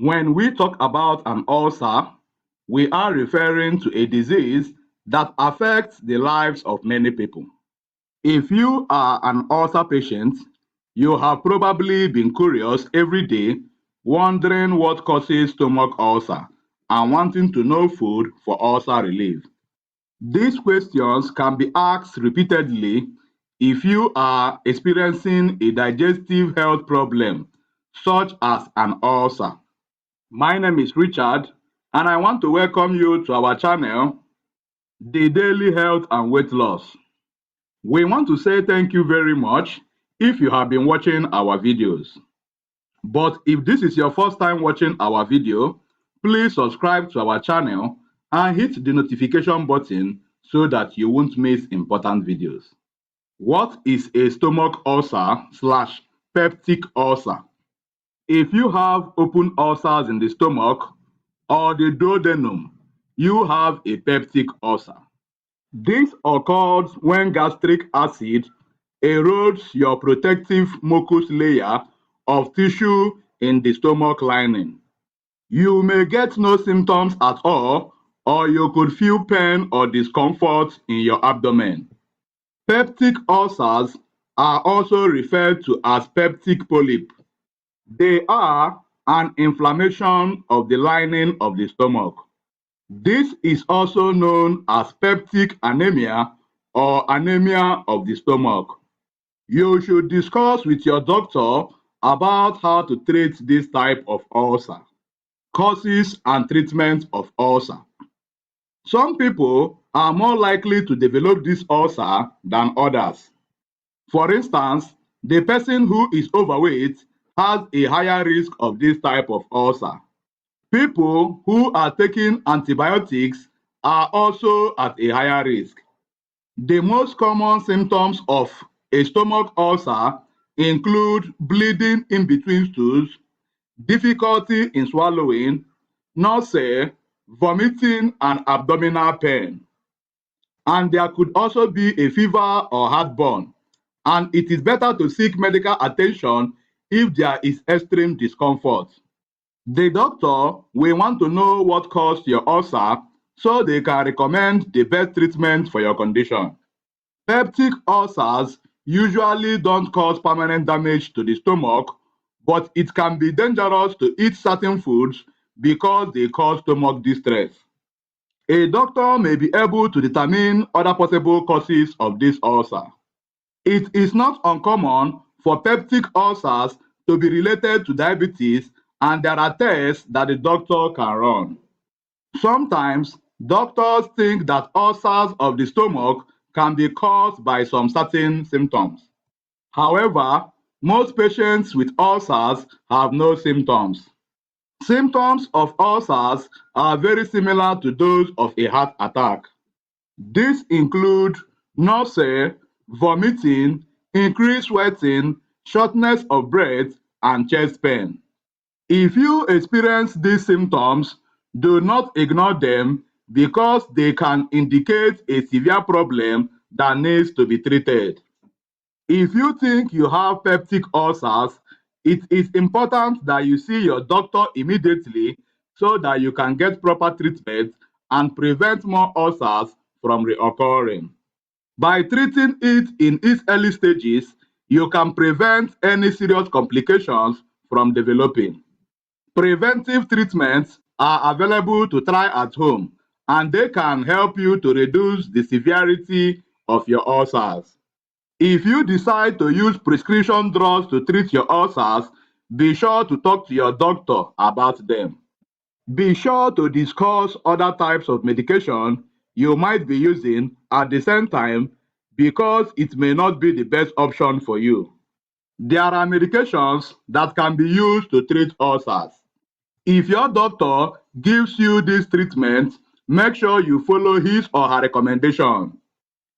When we talk about an ulcer, we are referring to a disease that affects the lives of many people. If you are an ulcer patient, you have probably been curious every day, wondering what causes stomach ulcer and wanting to know food for ulcer relief. These questions can be asked repeatedly if you are experiencing a digestive health problem, such as an ulcer. My name is Richard, and I want to welcome you to our channel, The Daily Health and Weight Loss. We want to say thank you very much if you have been watching our videos. But if this is your first time watching our video, please subscribe to our channel and hit the notification button so that you won't miss important videos. What is a stomach ulcer/peptic ulcer? If you have open ulcers in the stomach or the duodenum, you have a peptic ulcer. This occurs when gastric acid erodes your protective mucus layer of tissue in the stomach lining. You may get no symptoms at all, or you could feel pain or discomfort in your abdomen. Peptic ulcers are also referred to as peptic polyp. They are an inflammation of the lining of the stomach. This is also known as peptic anemia or anemia of the stomach. You should discuss with your doctor about how to treat this type of ulcer. Causes and treatment of ulcer. Some people are more likely to develop this ulcer than others. For instance, the person who is overweight has a higher risk of this type of ulcer. People who are taking antibiotics are also at a higher risk. The most common symptoms of a stomach ulcer include bleeding in between stools, difficulty in swallowing, nausea, vomiting, and abdominal pain. And there could also be a fever or heartburn, and it is better to seek medical attention if there is extreme discomfort. The doctor will want to know what caused your ulcer so they can recommend the best treatment for your condition. Peptic ulcers usually don't cause permanent damage to the stomach, but it can be dangerous to eat certain foods because they cause stomach distress. A doctor may be able to determine other possible causes of this ulcer. It is not uncommon for peptic ulcers to be related to diabetes, and there are tests that the doctor can run. Sometimes, doctors think that ulcers of the stomach can be caused by some certain symptoms. However, most patients with ulcers have no symptoms. Symptoms of ulcers are very similar to those of a heart attack. These include nausea, vomiting, increased sweating, shortness of breath, and chest pain. If you experience these symptoms, do not ignore them because they can indicate a severe problem that needs to be treated. If you think you have peptic ulcers, it is important that you see your doctor immediately so that you can get proper treatment and prevent more ulcers from reoccurring. By treating it in its early stages, you can prevent any serious complications from developing. Preventive treatments are available to try at home, and they can help you to reduce the severity of your ulcers. If you decide to use prescription drugs to treat your ulcers, be sure to talk to your doctor about them. Be sure to discuss other types of medication you might be using at the same time because it may not be the best option for you. There are medications that can be used to treat ulcers. If your doctor gives you this treatment, make sure you follow his or her recommendation.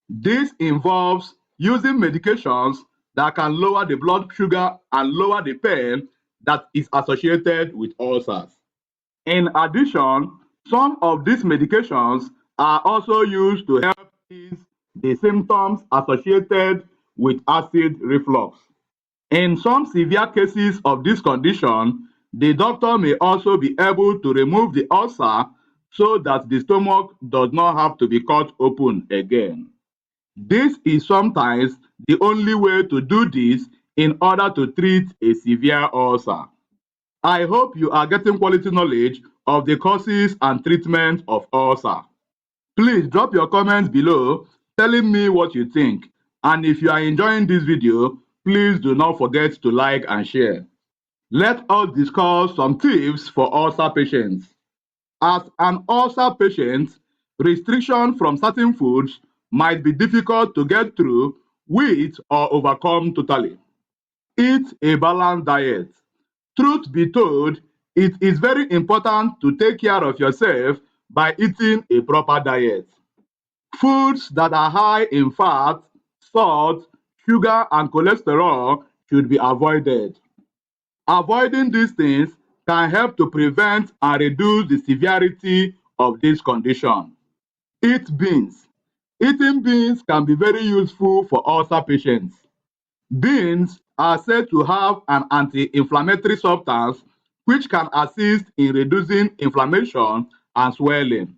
This involves using medications that can lower the blood sugar and lower the pain that is associated with ulcers. In addition, some of these medications are also used to help ease the symptoms associated with acid reflux. In some severe cases of this condition, The doctor may also be able to remove the ulcer so that the stomach does not have to be cut open again. This is sometimes the only way to do this in order to treat a severe ulcer. I hope you are getting quality knowledge of the causes and treatment of ulcer. Please drop your comments below telling me what you think. And if you are enjoying this video, please do not forget to like and share. Let us discuss some tips for ulcer patients. As an ulcer patient, restriction from certain foods might be difficult to get through with or overcome totally. Eat a balanced diet. Truth be told, it is very important to take care of yourself by eating a proper diet. Foods that are high in fat, salt, sugar, and cholesterol should be avoided. Avoiding these things can help to prevent and reduce the severity of this condition. Eat beans. Eating beans can be very useful for ulcer patients. Beans are said to have an anti-inflammatory substance which can assist in reducing inflammation and swelling.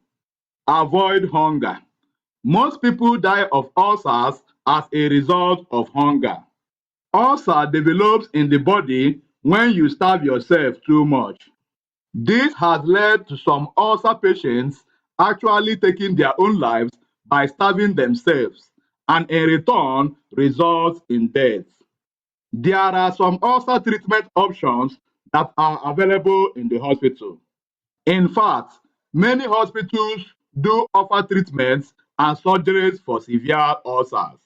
Avoid hunger. Most people die of ulcers as a result of hunger. Ulcer develops in the body when you starve yourself too much. This has led to some ulcer patients actually taking their own lives by starving themselves, and in return results in death. There are some ulcer treatment options that are available in the hospital. In fact, many hospitals do offer treatments and surgeries for severe ulcers.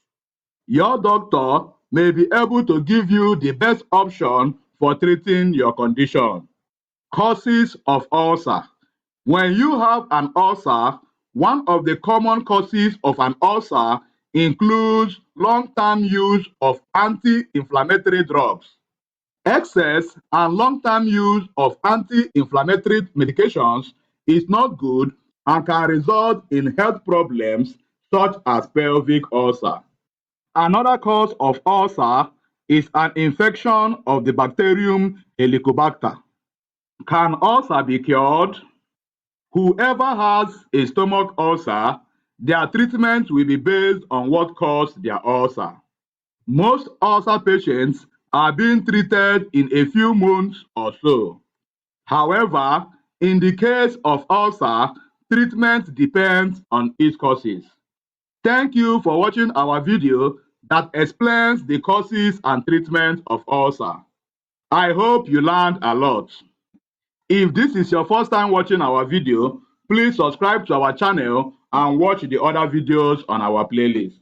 Your doctor may be able to give you the best option for treating your condition. Causes of ulcer. When you have an ulcer, one of the common causes of an ulcer includes long-term use of anti-inflammatory drugs. Excess and long-term use of anti-inflammatory medications is not good and can result in health problems such as pelvic ulcer. Another cause of ulcer is an infection of the bacterium Helicobacter. Can ulcer be cured? Whoever has a stomach ulcer, their treatment will be based on what caused their ulcer. Most ulcer patients are being treated in a few months or so. However, in the case of ulcer, treatment depends on its causes. Thank you for watching our video that explains the causes and treatment of ulcer. I hope you learned a lot. If this is your first time watching our video, please subscribe to our channel and watch the other videos on our playlist.